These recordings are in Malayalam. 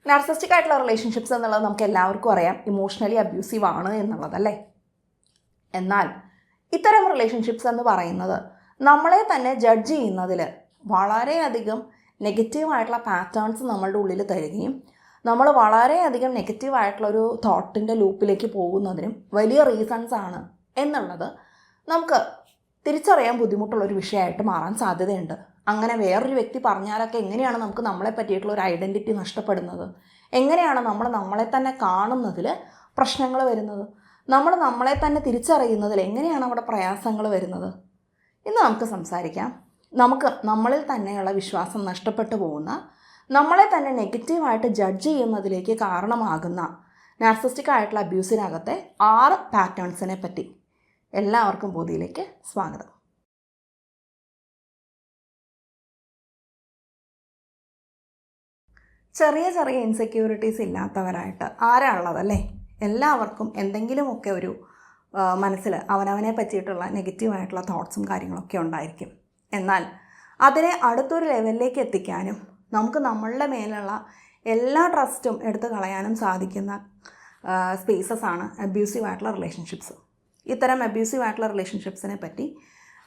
നാർസിസ്റ്റിക് ആയിട്ടുള്ള റിലേഷൻഷിപ്സ് എന്നുള്ളത് നമുക്ക് എല്ലാവർക്കും അറിയാം ഇമോഷണലി അബ്യൂസീവ് ആണ് എന്നുള്ളതല്ലേ. എന്നാൽ ഇത്തരം റിലേഷൻഷിപ്സ് എന്ന് പറയുന്നത് നമ്മളെ തന്നെ ജഡ്ജ് ചെയ്യുന്നതിൽ വളരെയധികം നെഗറ്റീവായിട്ടുള്ള പാറ്റേൺസ് നമ്മളുടെ ഉള്ളിൽ തരികയും നമ്മൾ വളരെയധികം നെഗറ്റീവായിട്ടുള്ളൊരു തോട്ടിൻ്റെ ലൂപ്പിലേക്ക് പോകുന്നതിനും വലിയ റീസൺസ് ആണ് എന്നുള്ളത് നമുക്ക് തിരിച്ചറിയാൻ ബുദ്ധിമുട്ടുള്ളൊരു വിഷയമായിട്ട് മാറാൻ സാധ്യതയുണ്ട്. അങ്ങനെ വേറൊരു വ്യക്തി പറഞ്ഞാലൊക്കെ എങ്ങനെയാണ് നമുക്ക് നമ്മളെ പറ്റിയിട്ടുള്ള ഒരു ഐഡൻറ്റിറ്റി നഷ്ടപ്പെടുന്നത്, എങ്ങനെയാണ് നമ്മൾ നമ്മളെ തന്നെ കാണുന്നതിൽ പ്രശ്നങ്ങൾ വരുന്നത്, നമ്മൾ നമ്മളെ തന്നെ തിരിച്ചറിയുന്നതിൽ എങ്ങനെയാണ് അവിടെ പ്രയാസങ്ങൾ വരുന്നത്, ഇന്ന് നമുക്ക് സംസാരിക്കാം. നമുക്ക് നമ്മളിൽ തന്നെയുള്ള വിശ്വാസം നഷ്ടപ്പെട്ടു പോകുന്ന, നമ്മളെ തന്നെ നെഗറ്റീവായിട്ട് ജഡ്ജ് ചെയ്യുന്നതിലേക്ക് കാരണമാകുന്ന നാർസിസ്റ്റിക് ആയിട്ടുള്ള അബ്യൂസിനകത്തെ 6 പാറ്റേൺസിനെ പറ്റി. എല്ലാവർക്കും ബോധിയിലേക്ക് സ്വാഗതം. ചെറിയ ചെറിയ ഇൻസെക്യൂരിറ്റീസ് ഇല്ലാത്തവരായിട്ട് ആരാണുള്ളതല്ലേ? എല്ലാവർക്കും എന്തെങ്കിലുമൊക്കെ ഒരു മനസ്സിൽ അവനവനെ പറ്റിയിട്ടുള്ള നെഗറ്റീവായിട്ടുള്ള തോട്ട്സും കാര്യങ്ങളൊക്കെ ഉണ്ടായിരിക്കും. എന്നാൽ അതിനെ അടുത്തൊരു ലെവലിലേക്ക് എത്തിക്കാനും നമുക്ക് നമ്മളുടെ മേലുള്ള എല്ലാ ട്രസ്റ്റും എടുത്തു കളയാനും സാധിക്കുന്ന സ്പേസസാണ് അബ്യൂസീവ് ആയിട്ടുള്ള റിലേഷൻഷിപ്സ്. ഇത്തരം അബ്യൂസീവ് ആയിട്ടുള്ള റിലേഷൻഷിപ്സിനെ പറ്റി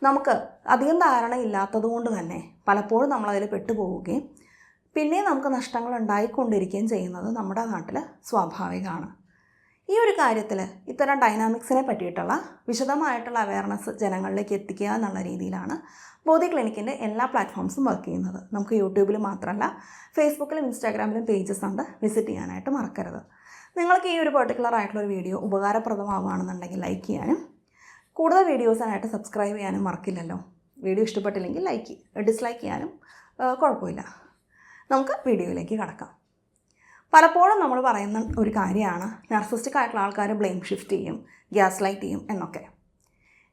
നമുക്ക് അധികം ധാരണ ഇല്ലാത്തത് കൊണ്ട് തന്നെ പലപ്പോഴും നമ്മളതിൽ പെട്ടുപോവുകയും പിന്നെ നമുക്ക് നഷ്ടങ്ങൾ ഉണ്ടായിക്കൊണ്ടിരിക്കുകയും ചെയ്യുന്നത് നമ്മുടെ നാട്ടിൽ സ്വാഭാവികമാണ്. ഈ ഒരു കാര്യത്തിൽ ഇത്തരം ഡൈനാമിക്സിനെ പറ്റിയിട്ടുള്ള വിശദമായിട്ടുള്ള അവയർനെസ് ജനങ്ങളിലേക്ക് എത്തിക്കുക എന്നുള്ള രീതിയിലാണ് ബോധി ക്ലിനിക്കിൻ്റെ എല്ലാ പ്ലാറ്റ്ഫോംസും വർക്ക് ചെയ്യുന്നത്. നമുക്ക് യൂട്യൂബിൽ മാത്രമല്ല ഫേസ്ബുക്കിലും ഇൻസ്റ്റാഗ്രാമിലും പേജസ് ഉണ്ട്, വിസിറ്റ് ചെയ്യാനായിട്ട് മറക്കരുത്. നിങ്ങൾക്ക് ഈ ഒരു പെർട്ടിക്കുലർ ആയിട്ടുള്ളൊരു വീഡിയോ ഉപകാരപ്രദമാവുകയാണെന്നുണ്ടെങ്കിൽ ലൈക്ക് ചെയ്യാനും കൂടുതൽ വീഡിയോസിനായിട്ട് സബ്സ്ക്രൈബ് ചെയ്യാനും മറക്കില്ലല്ലോ. വീഡിയോ ഇഷ്ടപ്പെട്ടില്ലെങ്കിൽ ഡിസ്ലൈക്ക് ചെയ്യാനും കുഴപ്പമില്ല. നമുക്ക് വീഡിയോയിലേക്ക് കടക്കാം. പലപ്പോഴും നമ്മൾ പറയുന്ന ഒരു കാര്യമാണ് നാർസിസ്റ്റിക് ആയിട്ടുള്ള ആൾക്കാർ ബ്ലെയിം ഷിഫ്റ്റ് ചെയ്യും, ഗ്യാസ് ലൈറ്റ് ചെയ്യും എന്നൊക്കെ.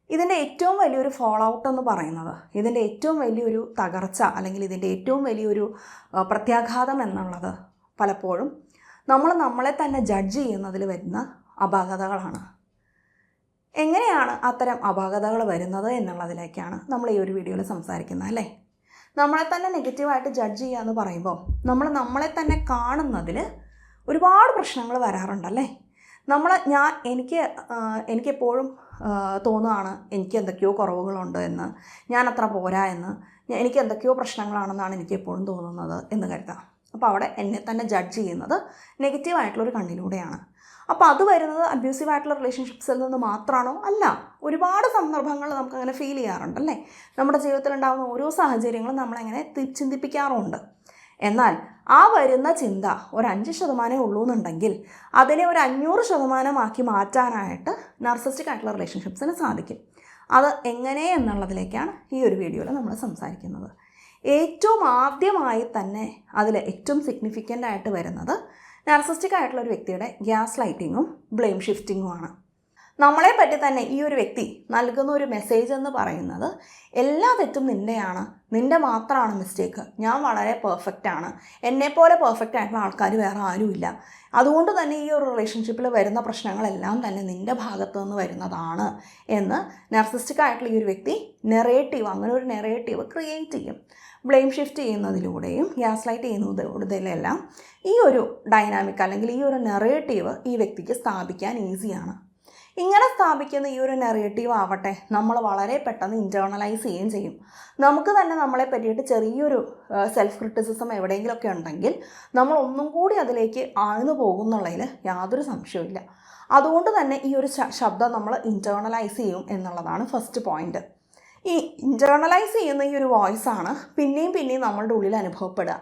ഇതിൻ്റെ ഏറ്റവും വലിയൊരു ഫോൾ ഔട്ട് എന്ന് പറയുന്നത്, ഇതിൻ്റെ ഏറ്റവും വലിയൊരു തകർച്ച അല്ലെങ്കിൽ ഇതിൻ്റെ ഏറ്റവും വലിയൊരു പ്രത്യാഘാതം എന്നുള്ളത് പലപ്പോഴും നമ്മൾ നമ്മളെ തന്നെ ജഡ്ജ് ചെയ്യുന്നതിൽ വരുന്ന അപാകതകളാണ്. എങ്ങനെയാണ് അത്തരം അപാകതകൾ വരുന്നത് എന്നുള്ളതിലേക്കാണ് നമ്മൾ ഈ ഒരു വീഡിയോയിൽ സംസാരിക്കുന്നത് അല്ലേ. നമ്മളെ തന്നെ നെഗറ്റീവായിട്ട് ജഡ്ജ് ചെയ്യുക എന്ന് പറയുമ്പോൾ നമ്മൾ നമ്മളെ തന്നെ കാണുന്നതിൽ ഒരുപാട് പ്രശ്നങ്ങൾ വരാറുണ്ടല്ലേ. എനിക്കെപ്പോഴും തോന്നുകയാണ് എനിക്ക് എന്തൊക്കെയോ കുറവുകളുണ്ട് എന്ന്, ഞാൻ അത്ര പോരാ എന്ന്, എനിക്ക് എന്തൊക്കെയോ പ്രശ്നങ്ങളാണെന്നാണ് എനിക്കെപ്പോഴും തോന്നുന്നത് എന്ന് കരുതാം. അപ്പോൾ അവിടെ എന്നെ തന്നെ ജഡ്ജ് ചെയ്യുന്നത് നെഗറ്റീവായിട്ടുള്ളൊരു കണ്ണിലൂടെയാണ്. അപ്പോൾ അത് വരുന്നത് അബ്യൂസീവായിട്ടുള്ള റിലേഷൻഷിപ്സിൽ നിന്ന് മാത്രമാണോ? അല്ല, ഒരുപാട് സന്ദർഭങ്ങൾ നമുക്കങ്ങനെ ഫീൽ ചെയ്യാറുണ്ടല്ലേ. നമ്മുടെ ജീവിതത്തിലുണ്ടാകുന്ന ഓരോ സാഹചര്യങ്ങളും നമ്മളെങ്ങനെ ചിന്തിപ്പിക്കാറുമുണ്ട്. എന്നാൽ ആ വരുന്ന ചിന്ത ഒരു 5% ഉള്ളൂ എന്നുണ്ടെങ്കിൽ അതിനെ ഒരു 500% മാറ്റാനായിട്ട് നാർസിസ്റ്റിക് ആയിട്ടുള്ള റിലേഷൻഷിപ്സിന് സാധിക്കും. അത് എങ്ങനെ എന്നുള്ളതിലേക്കാണ് ഈ ഒരു വീഡിയോയിൽ നമ്മൾ സംസാരിക്കുന്നത്. ഏറ്റവും ആദ്യമായി തന്നെ അതിൽ ഏറ്റവും സിഗ്നിഫിക്കൻ്റ് ആയിട്ട് വരുന്നത് നാർസിസ്റ്റിക് ആയിട്ടുള്ള ഒരു വ്യക്തിയുടെ ഗ്യാസ് ലൈറ്റിങ്ങും ബ്ലെയിം ഷിഫ്റ്റിങ്ങുമാണ്. നമ്മളെ പറ്റി തന്നെ ഈ ഒരു വ്യക്തി നൽകുന്ന ഒരു മെസ്സേജ് എന്ന് പറയുന്നത് എല്ലാ തെറ്റും നിൻ്റെയാണ്, നിൻ്റെ മാത്രമാണ് മിസ്റ്റേക്ക്, ഞാൻ വളരെ പെർഫെക്റ്റാണ്, എന്നെപ്പോലെ പെർഫെക്റ്റ് ആയിട്ടുള്ള ആൾക്കാർ വേറെ ആരുമില്ല, അതുകൊണ്ട് തന്നെ ഈ ഒരു റിലേഷൻഷിപ്പിൽ വരുന്ന പ്രശ്നങ്ങളെല്ലാം തന്നെ നിൻ്റെ ഭാഗത്തു നിന്ന് വരുന്നതാണ് എന്ന് നാർസിസ്റ്റിക് ആയിട്ടുള്ള ഈ ഒരു വ്യക്തി അങ്ങനെ ഒരു നെറേറ്റീവ് ക്രിയേറ്റ് ചെയ്യും. ബ്ലെയിം ഷിഫ്റ്റ് ചെയ്യുന്നതിലൂടെയും ഗ്യാസ് ലൈറ്റ് ചെയ്യുന്നതിലൂടെയെല്ലാം ഈ ഒരു ഡൈനാമിക് അല്ലെങ്കിൽ ഈ ഒരു നെറേറ്റീവ് ഈ വ്യക്തിക്ക് സ്ഥാപിക്കാൻ ഈസിയാണ്. ഇങ്ങനെ സ്ഥാപിക്കുന്ന ഈ ഒരു നെറേറ്റീവ് ആവട്ടെ നമ്മൾ വളരെ പെട്ടെന്ന് ഇൻറ്റേർണലൈസ് ചെയ്യുകയും ചെയ്യും. നമുക്ക് തന്നെ നമ്മളെ പറ്റിയിട്ട് ചെറിയൊരു സെൽഫ് ക്രിറ്റിസിസം എവിടെയെങ്കിലുമൊക്കെ ഉണ്ടെങ്കിൽ നമ്മൾ ഒന്നും കൂടി അതിലേക്ക് ആഴ്ന്നു പോകുന്നുള്ളതിൽ യാതൊരു സംശയമില്ല. അതുകൊണ്ട് തന്നെ ഈ ഒരു ശബ്ദം നമ്മൾ ഇൻറ്റേർണലൈസ് ചെയ്യും എന്നുള്ളതാണ് ഫസ്റ്റ് പോയിൻ്റ്. ഈ ഇൻറ്റേർണലൈസ് ചെയ്യുന്ന ഈ ഒരു വോയിസാണ് പിന്നെയും നമ്മളുടെ ഉള്ളിൽ അനുഭവപ്പെടുക.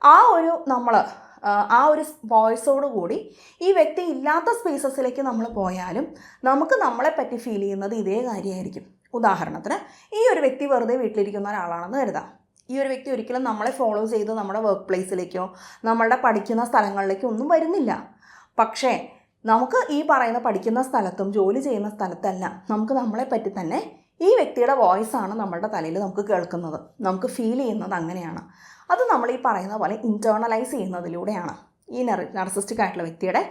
ആ ഒരു വോയിസോട് കൂടി ഈ വ്യക്തി ഇല്ലാത്ത സ്പേസസിലേക്ക് നമ്മൾ പോയാലും നമുക്ക് നമ്മളെപ്പറ്റി ഫീൽ ചെയ്യുന്നത് ഇതേ കാര്യമായിരിക്കും. ഉദാഹരണത്തിന്, ഈ ഒരു വ്യക്തി വെറുതെ വീട്ടിലിരിക്കുന്ന ഒരാളാണെന്ന് കരുതാം. ഈ ഒരു വ്യക്തി ഒരിക്കലും നമ്മളെ ഫോളോ ചെയ്ത് നമ്മുടെ വർക്ക് പ്ലേസിലേക്കോ നമ്മളുടെ പഠിക്കുന്ന സ്ഥലങ്ങളിലേക്കോ ഒന്നും വരുന്നില്ല. പക്ഷേ നമുക്ക് ഈ പറയുന്ന പഠിക്കുന്ന സ്ഥലത്തും ജോലി ചെയ്യുന്ന സ്ഥലത്തെല്ലാം നമുക്ക് നമ്മളെപ്പറ്റി തന്നെ ഈ വ്യക്തിയുടെ വോയിസാണ് നമ്മളുടെ തലയിൽ നമുക്ക് കേൾക്കുന്നത്, നമുക്ക് ഫീൽ ചെയ്യുന്നത് അങ്ങനെയാണ്. അത് നമ്മൾ ഈ പറയുന്ന പോലെ ഇൻറ്റേർണലൈസ് ചെയ്യുന്നതിലൂടെയാണ്. ഈ നാർസിസ്റ്റിക് ആയിട്ടുള്ള വ്യക്തിയുടെ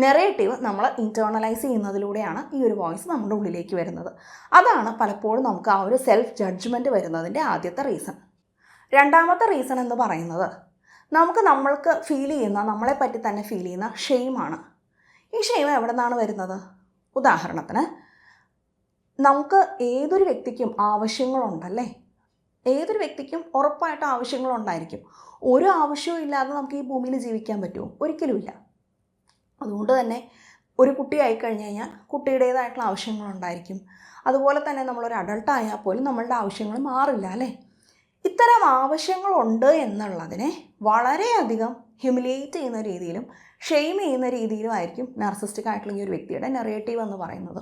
നെറേറ്റീവ് നമ്മൾ ഇൻറ്റേർണലൈസ് ചെയ്യുന്നതിലൂടെയാണ് ഈ ഒരു വോയിസ് നമ്മുടെ ഉള്ളിലേക്ക് വരുന്നത്. അതാണ് പലപ്പോഴും നമുക്ക് ആ ഒരു സെൽഫ് ജഡ്ജ്മെൻറ്റ് വരുന്നതിൻ്റെ ആദ്യത്തെ റീസൺ. രണ്ടാമത്തെ റീസൺ എന്ന് പറയുന്നത് നമ്മൾക്ക് ഫീൽ ചെയ്യുന്ന, നമ്മളെ പറ്റി തന്നെ ഫീൽ ചെയ്യുന്ന ഷെയിമാണ്. ഈ ഷെയിം എവിടെ നിന്നാണ് വരുന്നത്? ഉദാഹരണത്തിന്, നമുക്ക് ഏതൊരു വ്യക്തിക്കും ആവശ്യങ്ങളുണ്ടല്ലേ? ഏതൊരു വ്യക്തിക്കും ഉറപ്പായിട്ടും ആവശ്യങ്ങളുണ്ടായിരിക്കും. ഒരു ആവശ്യവും ഇല്ലാതെ നമുക്ക് ഈ ഭൂമിയിൽ ജീവിക്കാൻ പറ്റുമോ? ഒരിക്കലുമില്ല. അതുകൊണ്ട് തന്നെ ഒരു കുട്ടി ആയിക്കഴിഞ്ഞ് കഴിഞ്ഞാൽ കുട്ടിയുടേതായിട്ടുള്ള ആവശ്യങ്ങളുണ്ടായിരിക്കും. അതുപോലെ തന്നെ നമ്മളൊരു അഡൾട്ടായാൽ പോലും നമ്മളുടെ ആവശ്യങ്ങൾ മാറില്ല അല്ലേ? ഇത്തരം ആവശ്യങ്ങളുണ്ട് എന്നുള്ളതിനെ വളരെയധികം ഹ്യൂമിലിയേറ്റ് ചെയ്യുന്ന രീതിയിലും ഷെയിം ചെയ്യുന്ന രീതിയിലുമായിരിക്കും നാർസിസ്റ്റിക് ആയിട്ടുള്ള ഈ ഒരു വ്യക്തിയുടെ നെറേറ്റീവ് എന്ന് പറയുന്നത്.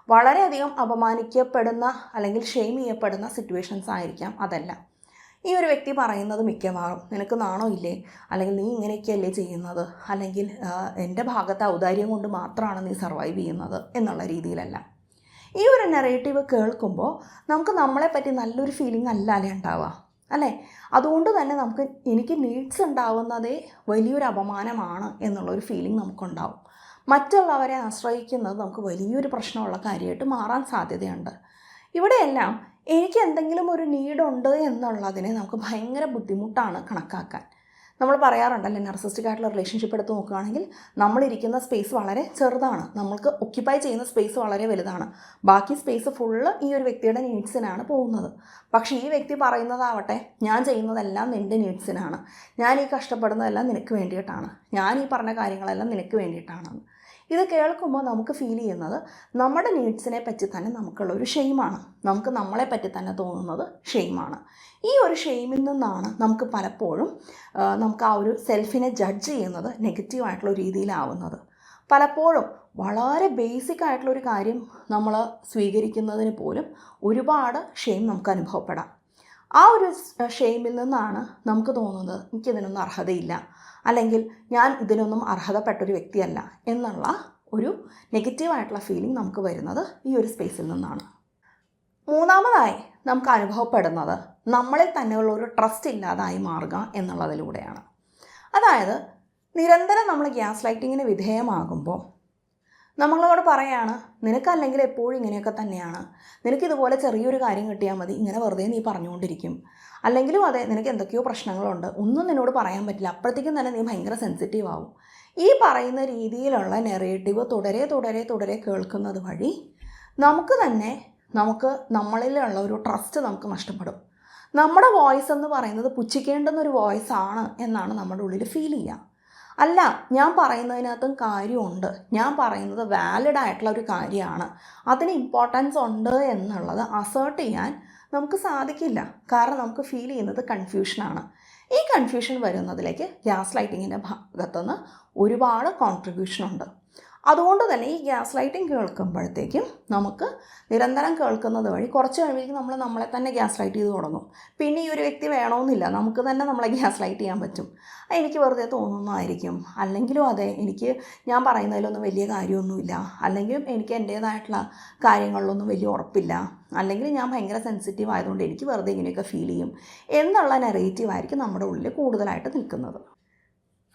വളരെയധികം അപമാനിക്കപ്പെടുന്ന അല്ലെങ്കിൽ ഷെയിം ചെയ്യപ്പെടുന്ന സിറ്റുവേഷൻസ് ആയിരിക്കാം അതെല്ലാം. ഈ ഒരു വ്യക്തി പറയുന്നത് മിക്കവാറും നിനക്ക് നാണോ ഇല്ലേ, അല്ലെങ്കിൽ നീ ഇങ്ങനെയൊക്കെയല്ലേ ചെയ്യുന്നത്, അല്ലെങ്കിൽ എൻ്റെ ഭാഗത്ത് ഔദാര്യം കൊണ്ട് മാത്രമാണ് നീ സർവൈവ് ചെയ്യുന്നത് എന്നുള്ള രീതിയിലല്ല. ഈ ഒരു നെറേറ്റീവ് കേൾക്കുമ്പോൾ നമുക്ക് നമ്മളെപ്പറ്റി നല്ലൊരു ഫീലിംഗ് അല്ലേ ഉണ്ടാവുക അല്ലേ? അതുകൊണ്ട് തന്നെ എനിക്ക് നീഡ്സ് ഉണ്ടാവുന്നതേ വലിയൊരു അപമാനമാണ് എന്നുള്ളൊരു ഫീലിംഗ് നമുക്കുണ്ടാവും. മറ്റുള്ളവരെ ആശ്രയിക്കുന്നത് നമുക്ക് വലിയൊരു പ്രശ്നമുള്ള കാര്യമായിട്ട് മാറാൻ സാധ്യതയുണ്ട്. ഇവിടെയെല്ലാം എനിക്ക് എന്തെങ്കിലും ഒരു നീഡുണ്ട് എന്നുള്ളതിനെ നമുക്ക് ഭയങ്കര ബുദ്ധിമുട്ടാണ് കണക്കാക്കാൻ. നമ്മൾ പറയാറുണ്ടല്ലേ, നാർസിസ്റ്റിക് ആയിട്ടുള്ള റിലേഷൻഷിപ്പ് എടുത്ത് നോക്കുകയാണെങ്കിൽ നമ്മളിരിക്കുന്ന സ്പേസ് വളരെ ചെറുതാണ്, നമ്മൾക്ക് ഒക്യുപ്പൈ ചെയ്യുന്ന സ്പേസ് വളരെ വലുതാണ്. ബാക്കി സ്പേസ് ഫുള്ള് ഈ ഒരു വ്യക്തിയുടെ നീഡ്സിനാണ് പോകുന്നത്. പക്ഷേ ഈ വ്യക്തി പറയുന്നതാവട്ടെ, ഞാൻ ചെയ്യുന്നതെല്ലാം നിൻ്റെ നീഡ്സിനാണ്, ഞാൻ ഈ കഷ്ടപ്പെടുന്നതെല്ലാം നിനക്ക് വേണ്ടിയിട്ടാണ്, ഞാൻ ഈ പറഞ്ഞ കാര്യങ്ങളെല്ലാം നിനക്ക് വേണ്ടിയിട്ടാണെന്ന്. ഇത് കേൾക്കുമ്പോൾ നമുക്ക് ഫീൽ ചെയ്യുന്നത് നമ്മുടെ നീഡ്സിനെ പറ്റി തന്നെ നമുക്കുള്ളൊരു ഷെയിമാണ്. നമുക്ക് നമ്മളെ പറ്റി തന്നെ തോന്നുന്നത് ഷെയിമാണ്. ഈ ഒരു ഷെയിമിൽ നിന്നാണ് നമുക്ക് പലപ്പോഴും നമുക്ക് ആ ഒരു സെൽഫിനെ ജഡ്ജ് ചെയ്യുന്നത് നെഗറ്റീവായിട്ടുള്ള രീതിയിലാവുന്നത്. പലപ്പോഴും വളരെ ബേസിക് ആയിട്ടുള്ളൊരു കാര്യം നമ്മൾ സ്വീകരിക്കുന്നതിന് പോലും ഒരുപാട് ഷെയിം നമുക്ക് അനുഭവപ്പെടാം. ആ ഒരു ഷെയിമിൽ നിന്നാണ് നമുക്ക് തോന്നുന്നത് എനിക്കിതിനൊന്നും അർഹതയില്ല, അല്ലെങ്കിൽ ഞാൻ ഇതിനൊന്നും അർഹതപ്പെട്ടൊരു വ്യക്തിയല്ല എന്നുള്ള ഒരു നെഗറ്റീവായിട്ടുള്ള ഫീലിംഗ് നമുക്ക് വരുന്നത് ഈ ഒരു സ്പേസിൽ നിന്നാണ്. മൂന്നാമതായി നമുക്ക് അനുഭവപ്പെടുന്നത് നമ്മളിൽ തന്നെയുള്ള ഒരു ട്രസ്റ്റ് ഇല്ലാതായി മാറുക എന്നുള്ളതിലൂടെയാണ്. അതായത് നിരന്തരം നമ്മൾ ഗ്യാസ് ലൈറ്റിങ്ങിന് വിധേയമാകുമ്പോൾ നമ്മളോട് പറയാണ്, നിനക്കല്ലെങ്കിൽ എപ്പോഴും ഇങ്ങനെയൊക്കെ തന്നെയാണ്, നിനക്കിതുപോലെ ചെറിയൊരു കാര്യം കിട്ടിയാൽ മതി, ഇങ്ങനെ വെറുതെ നീ പറഞ്ഞുകൊണ്ടിരിക്കും, അല്ലെങ്കിലും അതെ നിനക്ക് എന്തൊക്കെയോ പ്രശ്നങ്ങളുണ്ട്, ഒന്നും നിന്നോട് പറയാൻ പറ്റില്ല, അപ്പോഴത്തേക്കും തന്നെ നീ ഭയങ്കര സെൻസിറ്റീവ് ആവും. ഈ പറയുന്ന രീതിയിലുള്ള നെറേറ്റീവ് തുടരെ കേൾക്കുന്നത് വഴി നമുക്ക് നമ്മളിലുള്ള ഒരു ട്രസ്റ്റ് നമുക്ക് നഷ്ടപ്പെടും. നമ്മുടെ വോയിസ് എന്ന് പറയുന്നത് പുച്ഛിക്കേണ്ടുന്നൊരു വോയിസ് ആണ് എന്നാണ് നമ്മുടെ ഉള്ളിൽ ഫീൽ ചെയ്യുക. അല്ല, ഞാൻ പറയുന്നതിനകത്തും കാര്യമുണ്ട്, ഞാൻ പറയുന്നത് വാലിഡ് ആയിട്ടുള്ള ഒരു കാര്യമാണ്, അതിന് ഇമ്പോർട്ടൻസ് ഉണ്ട് എന്നുള്ളത് അസേർട്ട് ചെയ്യാൻ നമുക്ക് സാധിക്കില്ല. കാരണം നമുക്ക് ഫീൽ ചെയ്യുന്നത് കൺഫ്യൂഷനാണ്. ഈ കൺഫ്യൂഷൻ വരുന്നതിലേക്ക് ഗ്യാസ് ലൈറ്റിങ്ങിൻ്റെ ഭാഗത്തുനിന്ന് ഒരുപാട് കോൺട്രിബ്യൂഷനുണ്ട്. അതുകൊണ്ട് തന്നെ ഈ ഗ്യാസ് ലൈറ്റിംഗ് കേൾക്കുമ്പോഴത്തേക്കും നമുക്ക് നിരന്തരം കേൾക്കുന്നത് വഴി കുറച്ച് കഴിയുമ്പോഴേക്കും നമ്മളെ തന്നെ ഗ്യാസ് ലൈറ്റ് ചെയ്ത് തുടങ്ങും. പിന്നെ ഈ ഒരു വ്യക്തി വേണമെന്നില്ല, നമുക്ക് തന്നെ നമ്മളെ ഗ്യാസ് ലൈറ്റ് ചെയ്യാൻ പറ്റും. എനിക്ക് വെറുതെ തോന്നുന്നതായിരിക്കും, അല്ലെങ്കിലും അതെ ഞാൻ പറയുന്നതിലൊന്നും വലിയ കാര്യമൊന്നുമില്ല, അല്ലെങ്കിൽ എനിക്ക് എൻ്റേതായിട്ടുള്ള കാര്യങ്ങളിലൊന്നും വലിയ ഉറപ്പില്ല, അല്ലെങ്കിൽ ഞാൻ ഭയങ്കര സെൻസിറ്റീവ് ആയതുകൊണ്ട് എനിക്ക് വെറുതെ ഇങ്ങനെയൊക്കെ ഫീൽ ചെയ്യും എന്നുള്ള നെറേറ്റീവായിരിക്കും നമ്മുടെ ഉള്ളിൽ കൂടുതലായിട്ട് നിൽക്കുന്നത്.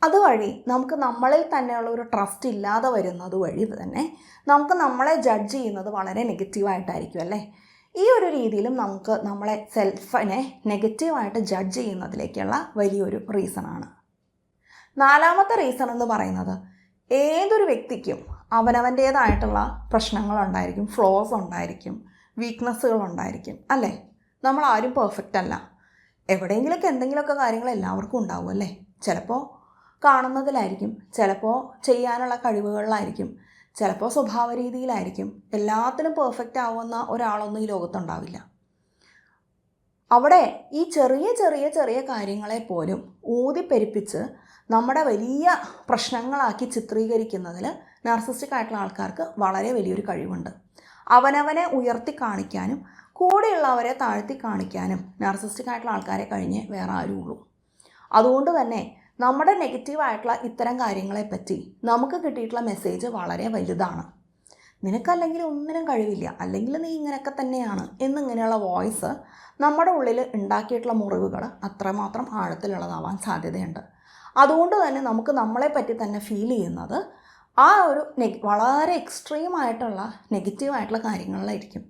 അതുവഴി നമുക്ക് നമ്മളിൽ തന്നെയുള്ള ഒരു ട്രസ്റ്റ് ഇല്ലാതെ വരുന്നത് വഴി തന്നെ നമുക്ക് നമ്മളെ ജഡ്ജ് ചെയ്യുന്നത് വളരെ നെഗറ്റീവായിട്ടായിരിക്കും അല്ലേ? ഈ ഒരു രീതിയിലും നമുക്ക് നമ്മളെ സെൽഫിനെ നെഗറ്റീവായിട്ട് ജഡ്ജ് ചെയ്യുന്നതിലേക്കുള്ള വലിയൊരു റീസണാണ്. നാലാമത്തെ റീസൺ എന്ന് പറയുന്നത്, ഏതൊരു വ്യക്തിക്കും അവനവൻ്റേതായിട്ടുള്ള പ്രശ്നങ്ങളുണ്ടായിരിക്കും, ഫ്ലോസ് ഉണ്ടായിരിക്കും, വീക്ക്നെസ്സുകളുണ്ടായിരിക്കും അല്ലേ? നമ്മളാരും പെർഫെക്റ്റ് അല്ല. എവിടെയെങ്കിലുമൊക്കെ എന്തെങ്കിലുമൊക്കെ കാര്യങ്ങൾ എല്ലാവർക്കും ഉണ്ടാവും അല്ലേ? ചിലപ്പോൾ കാണുന്നതിലായിരിക്കും, ചിലപ്പോൾ ചെയ്യാനുള്ള കഴിവുകളിലായിരിക്കും, ചിലപ്പോൾ സ്വഭാവ രീതിയിലായിരിക്കും. എല്ലാത്തിനും പെർഫെക്റ്റ് ആവുന്ന ഒരാളൊന്നും ഈ ലോകത്തുണ്ടാവില്ല. അവിടെ ഈ ചെറിയ കാര്യങ്ങളെ പോലും ഊതിപ്പെരുപ്പിച്ച് നമ്മുടെ വലിയ പ്രശ്നങ്ങളാക്കി ചിത്രീകരിക്കുന്നതിൽ നാർസിസ്റ്റിക് ആയിട്ടുള്ള ആൾക്കാർക്ക് വളരെ വലിയൊരു കഴിവുണ്ട്. അവനവനെ ഉയർത്തി കാണിക്കാനും കൂടെയുള്ളവരെ താഴ്ത്തി കാണിക്കാനും നാർസിസ്റ്റിക് ആയിട്ടുള്ള ആൾക്കാരെ കഴിഞ്ഞേ വേറെ ആരുമുള്ളൂ. അതുകൊണ്ട് തന്നെ നമ്മുടെ നെഗറ്റീവായിട്ടുള്ള ഇത്തരം കാര്യങ്ങളെപ്പറ്റി നമുക്ക് കിട്ടിയിട്ടുള്ള മെസ്സേജ് വളരെ വലുതാണ്. നിനക്കല്ലെങ്കിൽ ഒന്നിനും കഴിവില്ല, അല്ലെങ്കിൽ നീ ഇങ്ങനെയൊക്കെ തന്നെയാണ് എന്നിങ്ങനെയുള്ള വോയിസ് നമ്മുടെ ഉള്ളിൽ ഉണ്ടാക്കിയിട്ടുള്ള മുറിവുകൾ അത്രമാത്രം ആഴത്തിലുള്ളതാവാൻ സാധ്യതയുണ്ട്. അതുകൊണ്ട് തന്നെ നമുക്ക് നമ്മളെപ്പറ്റി തന്നെ ഫീൽ ചെയ്യുന്നത് ആ ഒരു വളരെ എക്സ്ട്രീമായിട്ടുള്ള നെഗറ്റീവായിട്ടുള്ള കാര്യങ്ങളിലായിരിക്കും.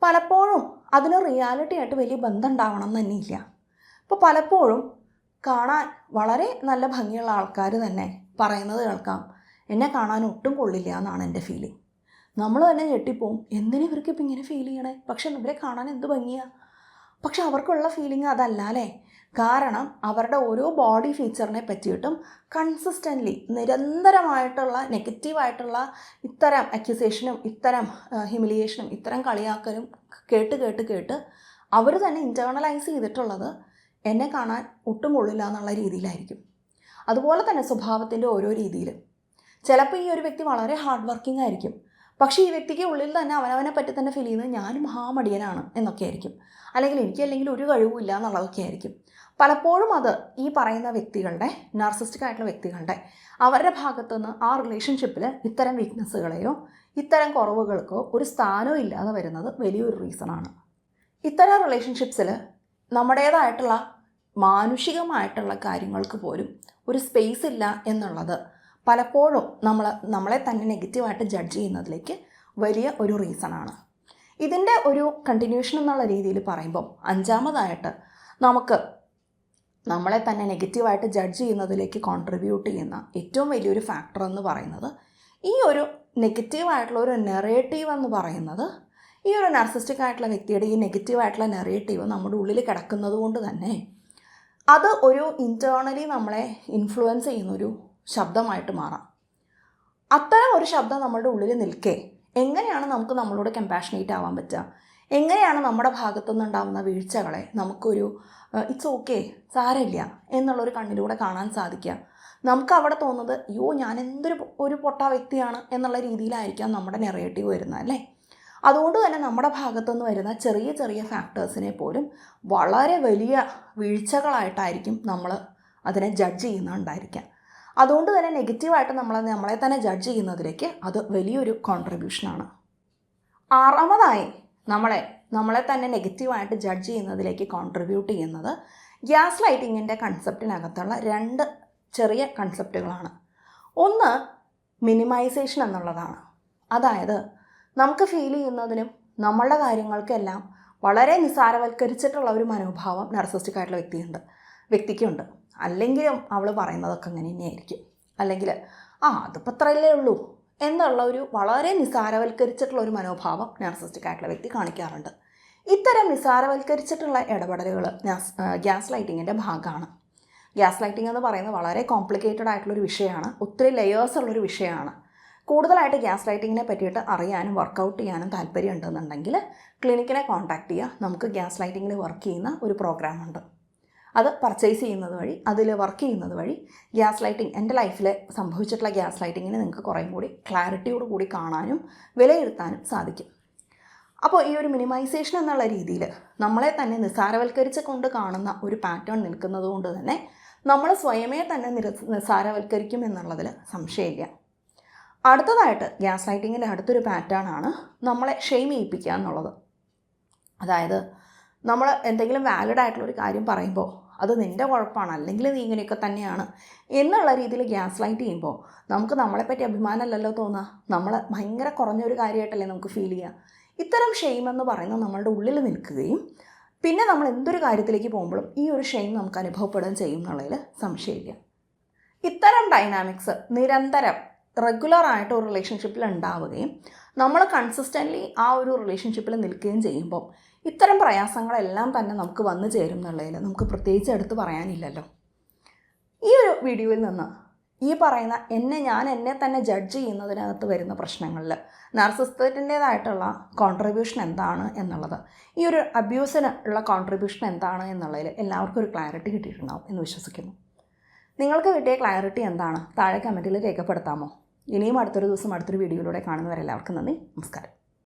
പലപ്പോഴും അതിന് റിയാലിറ്റി ആയിട്ട് വലിയ ബന്ധം ഉണ്ടാവണം എന്ന് തന്നെയില്ല. ഇപ്പോൾ പലപ്പോഴും കാണാൻ വളരെ നല്ല ഭംഗിയുള്ള ആൾക്കാർ തന്നെ പറയുന്നത് കേൾക്കാം, എന്നെ കാണാൻ ഒട്ടും കൊള്ളില്ല എന്നാണ് എൻ്റെ ഫീലിംഗ്. നമ്മൾ തന്നെ ഞെട്ടിപ്പോവും, എന്തിനാ ഇവർക്ക് ഇപ്പം ഇങ്ങനെ ഫീൽ ചെയ്യണേ, പക്ഷെ ഇവരെ കാണാൻ എന്ത് ഭംഗിയാണ്. പക്ഷെ അവർക്കുള്ള ഫീലിംഗ് അതല്ല അല്ലേ. കാരണം അവരുടെ ഓരോ ബോഡി ഫീച്ചറിനെ പറ്റിയിട്ടും കൺസിസ്റ്റൻ്റ്ലി നിരന്തരമായിട്ടുള്ള നെഗറ്റീവായിട്ടുള്ള ഇത്തരം അക്യൂസേഷനും ഇത്തരം ഹ്യൂമിലിയേഷനും ഇത്തരം കളിയാക്കലും കേട്ട് അവർ തന്നെ ഇൻറ്റേർണലൈസ് ചെയ്തിട്ടുള്ളത് എന്നെ കാണാൻ ഒട്ടും കൊള്ളില്ല എന്നുള്ള രീതിയിലായിരിക്കും. അതുപോലെ തന്നെ സ്വഭാവത്തിൻ്റെ ഓരോ രീതിയിലും ചിലപ്പോൾ ഈ ഒരു വ്യക്തി വളരെ ഹാർഡ് വർക്കിംഗ് ആയിരിക്കും, പക്ഷേ ഈ വ്യക്തിക്ക് ഉള്ളിൽ തന്നെ അവനവനെ പറ്റി തന്നെ ഫീൽ ചെയ്യുന്നത് ഞാനും മഹാമടിയനാണ് എന്നൊക്കെ ആയിരിക്കും, അല്ലെങ്കിൽ ഒരു കഴിവുമില്ല എന്നുള്ളതൊക്കെ ആയിരിക്കും. പലപ്പോഴും അത് ഈ പറയുന്ന വ്യക്തികളുടെ, നാർസിസ്റ്റിക് ആയിട്ടുള്ള വ്യക്തികളുടെ അവരുടെ ഭാഗത്തുനിന്ന് ആ റിലേഷൻഷിപ്പിൽ ഇത്തരം വീക്ക്നെസ്സുകളെയോ ഇത്തരം കുറവുകൾക്കോ ഒരു സ്ഥാനവും ഇല്ലാതെ വരുന്നത് വലിയൊരു റീസണാണ്. ഇത്തരം റിലേഷൻഷിപ്സിൽ നമ്മുടേതായിട്ടുള്ള മാനുഷികമായിട്ടുള്ള കാര്യങ്ങൾക്ക് പോലും ഒരു സ്പേസ് ഇല്ല എന്നുള്ളത് പലപ്പോഴും നമ്മളെ തന്നെ നെഗറ്റീവായിട്ട് ജഡ്ജ് ചെയ്യുന്നതിലേക്ക് വലിയ ഒരു റീസണാണ്. ഇതിൻ്റെ ഒരു കണ്ടിന്യൂഷൻ എന്നുള്ള രീതിയിൽ പറയുമ്പം അഞ്ചാമതായിട്ട് നമുക്ക് നമ്മളെ തന്നെ നെഗറ്റീവായിട്ട് ജഡ്ജ് ചെയ്യുന്നതിലേക്ക് കോൺട്രിബ്യൂട്ട് ചെയ്യുന്ന ഏറ്റവും വലിയൊരു ഫാക്ടർ എന്ന് പറയുന്നത് ഈ ഒരു നെഗറ്റീവായിട്ടുള്ള ഒരു നെറേറ്റീവ് എന്ന് പറയുന്നത്, ഈ ഒരു നാർസിസ്റ്റിക് ആയിട്ടുള്ള വ്യക്തിയുടെ ഈ നെഗറ്റീവായിട്ടുള്ള നെറേറ്റീവ് നമ്മുടെ ഉള്ളിൽ കിടക്കുന്നത് കൊണ്ട് തന്നെ അത് ഒരു ഇൻറ്റേർണലി നമ്മളെ ഇൻഫ്ലുവൻസ് ചെയ്യുന്നൊരു ശബ്ദമായിട്ട് മാറാം. അത്തരം ഒരു ശബ്ദം നമ്മുടെ ഉള്ളിൽ നിൽക്കെ എങ്ങനെയാണ് നമുക്ക് നമ്മളോട് കമ്പാഷനേറ്റ് ആവാൻ പറ്റുക? എങ്ങനെയാണ് നമ്മുടെ ഭാഗത്തുനിന്നുണ്ടാകുന്ന വീഴ്ചകളെ നമുക്കൊരു ഇറ്റ്സ് ഓക്കെ, സാരമില്ല എന്നുള്ളൊരു കണ്ണിലൂടെ കാണാൻ സാധിക്കുക? നമുക്ക് അവിടെ തോന്നുന്നത് അയ്യോ ഞാൻ ഒരു പൊട്ട വ്യക്തിയാണ് എന്നുള്ള രീതിയിലായിരിക്കാം നമ്മുടെ നെറേറ്റീവ് വരുന്നത് അല്ലേ. അതുകൊണ്ട് തന്നെ നമ്മുടെ ഭാഗത്തുനിന്ന് വരുന്ന ചെറിയ ചെറിയ ഫാക്ടേഴ്സിനെ പോലും വളരെ വലിയ വീഴ്ചകളായിട്ടായിരിക്കും നമ്മൾ അതിനെ ജഡ്ജ് ചെയ്യുന്നുണ്ടായിരിക്കാം. അതുകൊണ്ട് തന്നെ നെഗറ്റീവായിട്ട് നമ്മളെ തന്നെ ജഡ്ജ് ചെയ്യുന്നതിലേക്ക് അത് വലിയൊരു കോൺട്രിബ്യൂഷനാണ്. ആറാമതായി നമ്മളെ തന്നെ നെഗറ്റീവായിട്ട് ജഡ്ജ് ചെയ്യുന്നതിലേക്ക് കോൺട്രിബ്യൂട്ട് ചെയ്യുന്നത് ഗ്യാസ് ലൈറ്റിങ്ങിൻ്റെ കൺസെപ്റ്റിനകത്തുള്ള രണ്ട് ചെറിയ കൺസെപ്റ്റുകളാണ്. ഒന്ന് മിനിമൈസേഷൻ എന്നുള്ളതാണ്. അതായത് നമുക്ക് ഫീൽ ചെയ്യുന്നതിനും നമ്മളുടെ കാര്യങ്ങൾക്കെല്ലാം വളരെ നിസ്സാരവൽക്കരിച്ചിട്ടുള്ള ഒരു മനോഭാവം നാർസിസ്റ്റിക് ആയിട്ടുള്ള വ്യക്തിക്കുണ്ട്. അല്ലെങ്കിലും അവൾ പറയുന്നതൊക്കെ അങ്ങനെ തന്നെയായിരിക്കും, അല്ലെങ്കിൽ അതിപ്പോൾ അത്രയല്ലേ ഉള്ളൂ എന്നുള്ള ഒരു വളരെ നിസ്സാരവൽക്കരിച്ചിട്ടുള്ള ഒരു മനോഭാവം നാർസിസ്റ്റിക് ആയിട്ടുള്ള വ്യക്തി കാണിക്കാറുണ്ട്. ഇത്തരം നിസ്സാരവൽക്കരിച്ചിട്ടുള്ള ഇടപെടലുകൾ ഗ്യാസ് ലൈറ്റിങ്ങിൻ്റെ ഭാഗമാണ്. ഗ്യാസ് ലൈറ്റിംഗ് എന്ന് പറയുന്നത് വളരെ കോംപ്ലിക്കേറ്റഡ് ആയിട്ടുള്ളൊരു വിഷയമാണ്, ഒത്തിരി ലെയേഴ്സ് ഉള്ളൊരു വിഷയമാണ്. കൂടുതലായിട്ട് ഗ്യാസ് ലൈറ്റിങ്ങിനെ പറ്റിയിട്ട് അറിയാനും വർക്കൗട്ട് ചെയ്യാനും താല്പര്യം ഉണ്ടെന്നുണ്ടെങ്കിൽ ക്ലിനിക്കിനെ കോൺടാക്റ്റ് ചെയ്യുക. നമുക്ക് ഗ്യാസ് ലൈറ്റിങ്ങിൽ വർക്ക് ചെയ്യുന്ന ഒരു പ്രോഗ്രാമുണ്ട്. അത് പർച്ചേസ് ചെയ്യുന്നത് വഴി, അതിൽ വർക്ക് ചെയ്യുന്നത് വഴി ഗ്യാസ് ലൈറ്റിംഗ്, എൻ്റെ ലൈഫിൽ സംഭവിച്ചിട്ടുള്ള ഗ്യാസ് ലൈറ്റിങ്ങിനെ നിങ്ങൾക്ക് കുറേ കൂടി ക്ലാരിറ്റിയോട് കൂടി കാണാനും വിലയിരുത്താനും സാധിക്കും. അപ്പോൾ ഈ ഒരു മിനിമൈസേഷൻ എന്നുള്ള രീതിയിൽ നമ്മളെ തന്നെ നിസ്സാരവൽക്കരിച്ച് കൊണ്ട് കാണുന്ന ഒരു പാറ്റേൺ നിൽക്കുന്നത് കൊണ്ട് തന്നെ നമ്മൾ സ്വയമേ തന്നെ നിസ്സാരവൽക്കരിക്കും എന്നുള്ളതിൽ സംശയമില്ല. അടുത്തതായിട്ട് ഗ്യാസ് ലൈറ്റിങ്ങിൻ്റെ അടുത്തൊരു പാറ്റേൺ ആണ് നമ്മളെ ഷെയിം ചെയ്യിപ്പിക്കുക എന്നുള്ളത്. അതായത് നമ്മൾ എന്തെങ്കിലും വാലിഡ് ആയിട്ടുള്ളൊരു കാര്യം പറയുമ്പോൾ അത് നിൻ്റെ കുഴപ്പമാണ്, അല്ലെങ്കിൽ നീ ഇങ്ങനെയൊക്കെ തന്നെയാണ് എന്നുള്ള രീതിയിൽ ഗ്യാസ് ലൈറ്റ് ചെയ്യുമ്പോൾ നമുക്ക് നമ്മളെപ്പറ്റി അഭിമാനമല്ലല്ലോ തോന്നുക, നമ്മൾ ഭയങ്കര കുറഞ്ഞൊരു കാര്യമായിട്ടല്ലേ നമുക്ക് ഫീൽ ചെയ്യുക. ഇത്തരം ഷെയിം എന്ന് പറയുന്നത് നമ്മളുടെ ഉള്ളിൽ നിൽക്കുകയും പിന്നെ നമ്മൾ എന്തൊരു കാര്യത്തിലേക്ക് പോകുമ്പോഴും ഈ ഒരു ഷെയിം നമുക്ക് അനുഭവപ്പെടുകയും ചെയ്യും എന്നുള്ളതിൽ സംശയമില്ല. ഇത്തരം ഡൈനാമിക്സ് നിരന്തരം റെഗുലറായിട്ട് ഒരു റിലേഷൻഷിപ്പിൽ ഉണ്ടാവുകയും നമ്മൾ കൺസിസ്റ്റൻ്റ്ലി ആ ഒരു റിലേഷൻഷിപ്പിൽ നിൽക്കുകയും ചെയ്യുമ്പോൾ ഇത്തരം പ്രയാസങ്ങളെല്ലാം തന്നെ നമുക്ക് വന്നു ചേരും എന്നുള്ളതിൽ നമുക്ക് പ്രത്യേകിച്ച് എടുത്ത് പറയാനില്ലല്ലോ. ഈ ഒരു വീഡിയോയിൽ നിന്ന് ഈ പറയുന്ന ഞാൻ എന്നെ തന്നെ ജഡ്ജ് ചെയ്യുന്നതിനകത്ത് വരുന്ന പ്രശ്നങ്ങളിൽ നാർസിസത്തിൻ്റേതായിട്ടുള്ള കോൺട്രിബ്യൂഷൻ എന്താണ് എന്നുള്ളത്, ഈ ഒരു അബ്യൂസിന് ഉള്ള കോൺട്രിബ്യൂഷൻ എന്താണ് എന്നുള്ളതിൽ എല്ലാവർക്കും ഒരു ക്ലാരിറ്റി കിട്ടിയിട്ടുണ്ടാവും എന്ന് വിശ്വസിക്കുന്നു. നിങ്ങൾക്ക് കിട്ടിയ ക്ലാരിറ്റി എന്താണ് താഴെ കമൻറ്റിൽ രേഖപ്പെടുത്താമോ? ഇനിയും അടുത്തൊരു ദിവസം അടുത്തൊരു വീഡിയോയിലൂടെ കാണുന്നവരെല്ലാവർക്കും നന്ദി, നമസ്കാരം.